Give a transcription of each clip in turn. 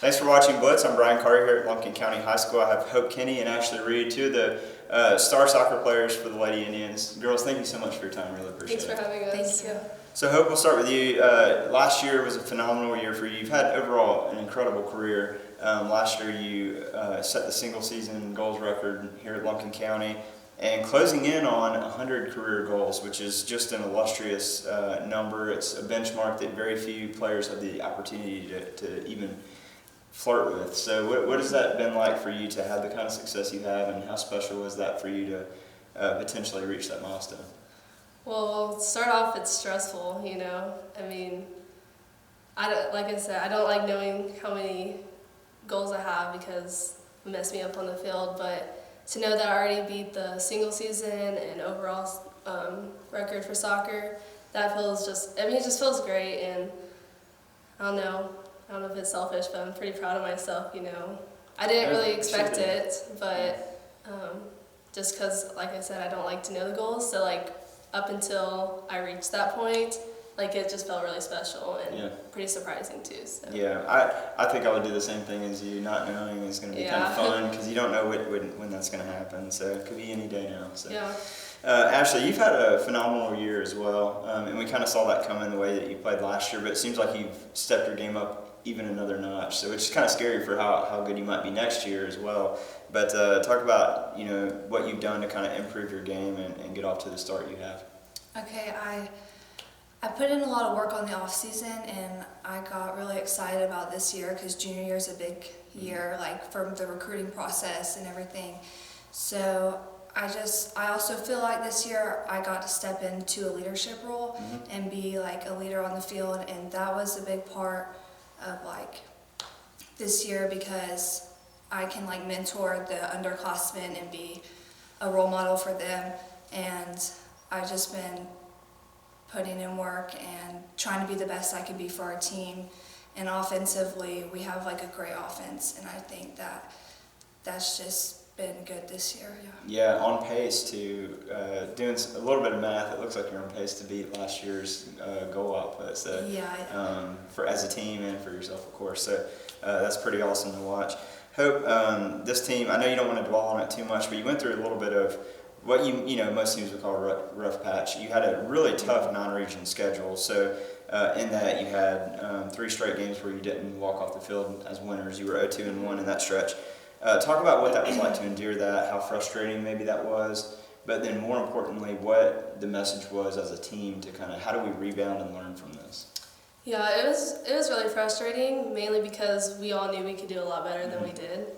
Thanks for watching Blitz. I'm Brian Carter here at Lumpkin County High School. I have Hope Kenney and Ashley Reed, two of the star soccer players for the Lady Indians. Girls, thank you so much for your time. Really appreciate it. Thanks for having us. Thank you. So Hope, we'll start with you. Last year was a phenomenal year for you. You've had overall an incredible career. Last year you set the single season goals record here at Lumpkin County and closing in on 100 career goals, which is just an illustrious number. It's a benchmark that very few players have the opportunity to even flirt with. So what has that been like for you to have the kind of success you have, and how special was that for you to potentially reach that milestone? Well, to start off, it's stressful, you know. I mean, like I said, I don't like knowing how many goals I have because it messed me up on the field, but to know that I already beat the single season and overall record for soccer, that feels it just feels great. And I don't know if it's selfish, but I'm pretty proud of myself, you know. I didn't really expect it, but just because, like I said, I don't like to know the goals, so like up until I reached that point, like it just felt really special and pretty surprising too. So. Yeah, I think I would do the same thing as you. Not knowing is going to be kind of fun because you don't know when that's going to happen. So it could be any day now. So. Yeah. Ashley, you've had a phenomenal year as well, and we kind of saw that come in the way that you played last year. But it seems like you've stepped your game up even another notch. So it's kind of scary for how good you might be next year as well. But talk about what you've done to kind of improve your game and get off to the start you have. Okay, I put in a lot of work on the off season, and I got really excited about this year because junior year is a big year, like from the recruiting process and everything. So I also feel like this year I got to step into a leadership role and be like a leader on the field, and that was a big part of like this year because I can like mentor the underclassmen and be a role model for them, and I've just been putting in work and trying to be the best I can be for our team. And offensively, we have like a great offense, and I think that's just been good this year. Yeah, on pace to doing a little bit of math. It looks like you're on pace to beat last year's goal output. So for as a team and for yourself, of course. So that's pretty awesome to watch. Hope, this team. I know you don't want to dwell on it too much, but you went through a little bit of what most teams would call a rough patch. You had a really tough non-region schedule. So in that you had 3 straight games where you didn't walk off the field as winners. You were 0-2-1 in that stretch. Talk about what that was like to endure that, how frustrating maybe that was, but then more importantly, what the message was as a team to kind of how do we rebound and learn from this? Yeah, it was really frustrating, mainly because we all knew we could do a lot better than we did.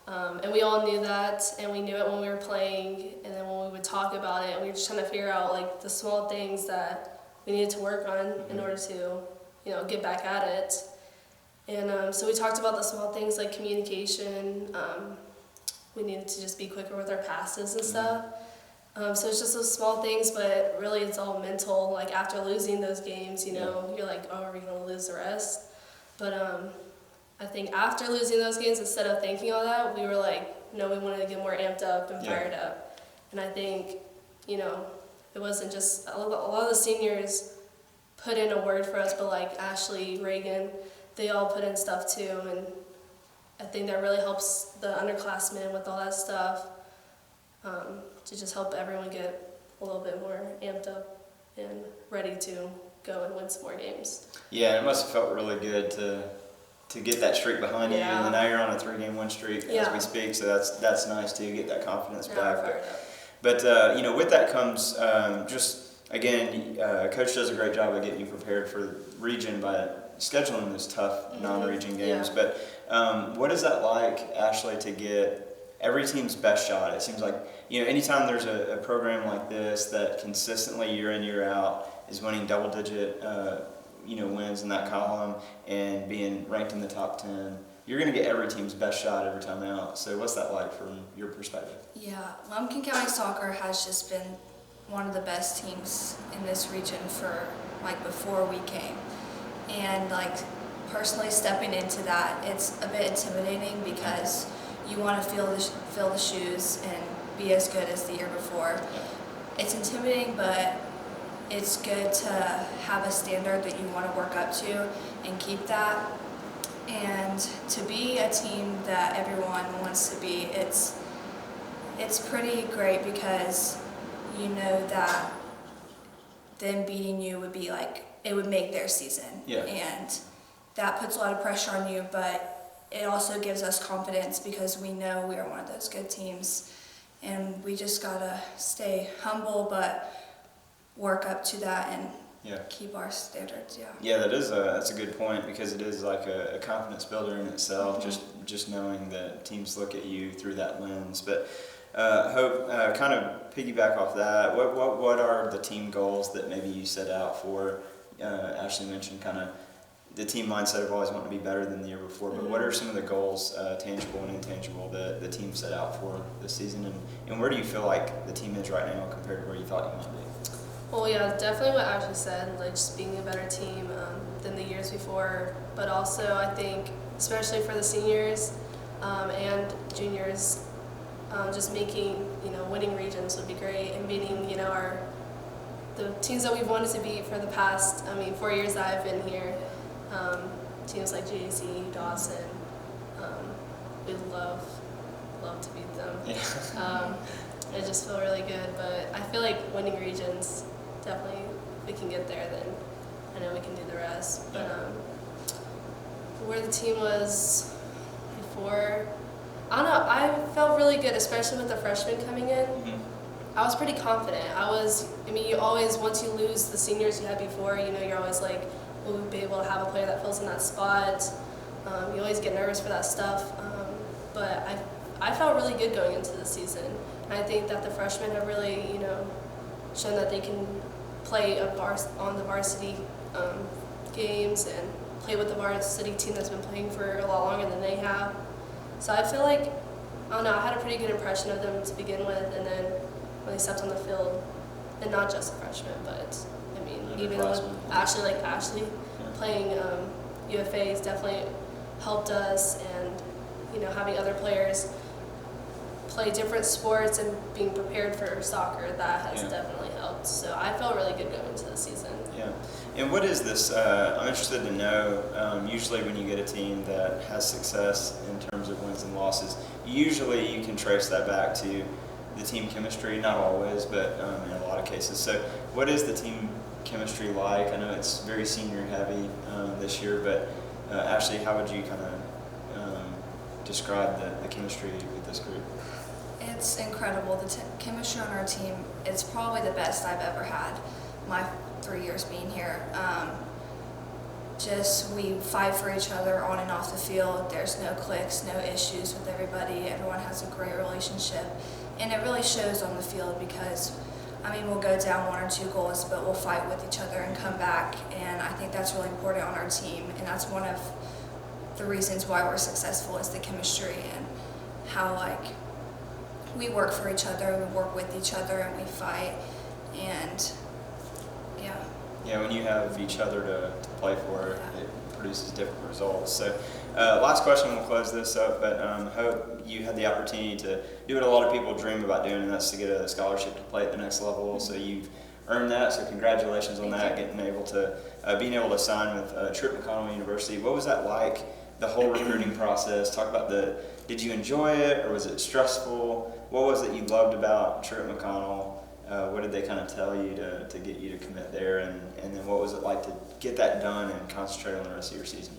And we all knew that, and we knew it when we were playing, and then when we would talk about it, and we were just trying to figure out like the small things that we needed to work on in order to, get back at it. And so we talked about the small things like communication. We needed to just be quicker with our passes and stuff. So it's just those small things, but really it's all mental. Like after losing those games, you're like, oh, are we going to lose the rest? But I think after losing those games, instead of thinking all that, we were like, no, we wanted to get more amped up and fired up. And I think, it wasn't just, a lot of the seniors put in a word for us, but like Ashley, Reagan, they all put in stuff too. And I think that really helps the underclassmen with all that stuff to just help everyone get a little bit more amped up and ready to go and win some more games. Yeah, it must have felt really good to get that streak behind you, and then now you're on a 3-game win streak as we speak, so that's nice to get that confidence back. But with that comes just again, Coach does a great job of getting you prepared for the region by scheduling those tough non-region games. But what is that like, Ashley, to get every team's best shot? It seems like anytime there's a program like this that consistently year in year out is winning double-digit wins in that column and being ranked in the top 10, you're going to get every team's best shot every time out. So what's that like from your perspective? Yeah, Lumpkin County Soccer has just been one of the best teams in this region for like before we came. And like personally stepping into that, it's a bit intimidating because you want to fill the shoes and be as good as the year before. It's intimidating, but it's good to have a standard that you want to work up to and keep that. And to be a team that everyone wants to be, it's pretty great because you know that them beating you would be like, it would make their season. Yeah. And that puts a lot of pressure on you, but it also gives us confidence because we know we are one of those good teams. And we just gotta stay humble, but work up to that and keep our standards. Yeah, that's a good point because it is like a confidence builder in itself. Just knowing that teams look at you through that lens. But Hope, kind of piggyback off that. What are the team goals that maybe you set out for? Ashley mentioned kind of the team mindset of always wanting to be better than the year before, but what are some of the goals, tangible and intangible, that the team set out for this season, and where do you feel like the team is right now compared to where you thought you might be? Well, yeah, definitely what Ashley said, like just being a better team than the years before, but also I think, especially for the seniors and juniors, just making, winning regions would be great, and beating, the teams that we've wanted to beat for the past, 4 years that I've been here. Teams like JC, Dawson, we love to beat them. Yeah. I just feel really good, but I feel like winning regions, definitely, if we can get there, then I know we can do the rest. But where the team was before, I don't know, I felt really good, especially with the freshmen coming in. I was pretty confident. You always, once you lose the seniors you had before, you're always like, will we be able to have a player that fills in that spot? You always get nervous for that stuff. But I felt really good going into the season. And I think that the freshmen have really, shown that they can play on the varsity games and play with the varsity team that's been playing for a lot longer than they have. So I feel like, I don't know, I had a pretty good impression of them to begin with, and then when they stepped on the field, and not just the freshmen, but even with Ashley playing UFA has definitely helped us, and having other players play different sports and being prepared for soccer, that has definitely helped. So I felt really good going into the season. Yeah. And what is this? I'm interested to know, usually when you get a team that has success in terms of wins and losses, usually you can trace that back to the team chemistry, not always, but in a lot of cases. So what is the team chemistry like? I know it's very senior heavy this year, but Ashley, how would you kind of describe the chemistry with this group? It's incredible. The chemistry on our team, it's probably the best I've ever had my 3 years being here. We fight for each other on and off the field. There's no cliques, no issues with everybody. Everyone has a great relationship. And it really shows on the field because, we'll go down 1 or 2 goals, but we'll fight with each other and come back. And I think that's really important on our team. And that's one of the reasons why we're successful is the chemistry and how, we work for each other, we work with each other, and we fight. And, Yeah, when you have each other to play for, it produces different results. So, last question, we'll close this up, but Hope, you had the opportunity to do what a lot of people dream about doing, and that's to get a scholarship to play at the next level. So you've earned that, so congratulations on that, being able to sign with Trip McConnell University. What was that like, the whole recruiting process? Talk about did you enjoy it, or was it stressful? What was it you loved about Trip McConnell? What did they kind of tell you to get you to commit there, and then what was it like to get that done and concentrate on the rest of your season?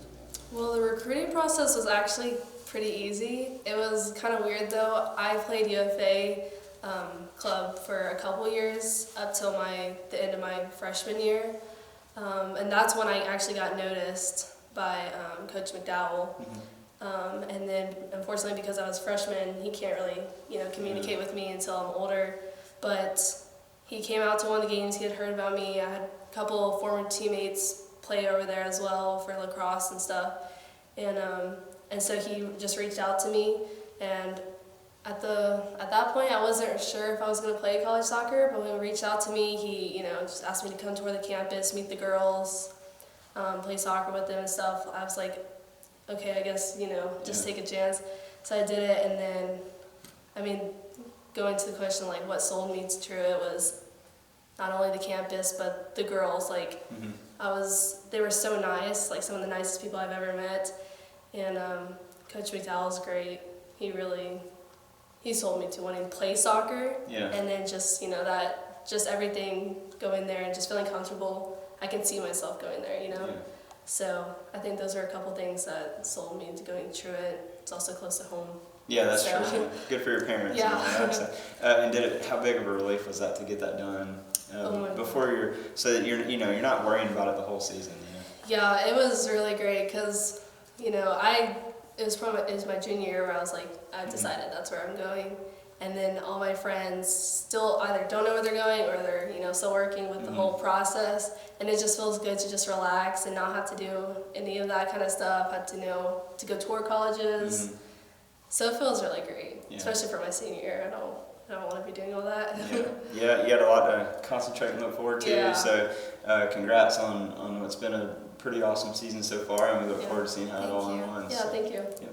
Well, the recruiting process was actually pretty easy. It was kind of weird though. I played UFA club for a couple years up till the end of my freshman year, and that's when I actually got noticed by Coach McDowell. And then unfortunately, because I was a freshman, he can't really communicate with me until I'm older. But he came out to one of the games. He had heard about me. I had a couple former teammates play over there as well for lacrosse and stuff. And so he just reached out to me. And at that point, I wasn't sure if I was going to play college soccer. But when he reached out to me, he just asked me to come tour the campus, meet the girls, play soccer with them and stuff. I was like, okay, I guess just take a chance. So I did it, and then going to the question, what sold me to True, it was not only the campus, but the girls. They were so nice, some of the nicest people I've ever met. And Coach McDowell's great. He sold me to wanting to play soccer. Yeah. And then just, just everything, going there and just feeling comfortable. I can see myself going there, Yeah. So I think those are a couple things that sold me into going Truett. It's also close to home. Yeah, that's true. Good for your parents. Yeah. And all that. And how big of a relief was that to get that done before so that you're not worrying about it the whole season? Yeah, it was really great because, it was my junior year where I was like, I decided that's where I'm going. And then all my friends still either don't know where they're going or they're, still working with the whole process. And it just feels good to just relax and not have to do any of that kind of stuff. Had to to go tour colleges. So it feels really great, especially for my senior year. I don't want to be doing all that. Yeah, you had a lot to concentrate and look forward to. Yeah. So congrats on what's been a pretty awesome season so far, and we look forward to seeing how it all unfolds. Yeah, thank you. Yeah.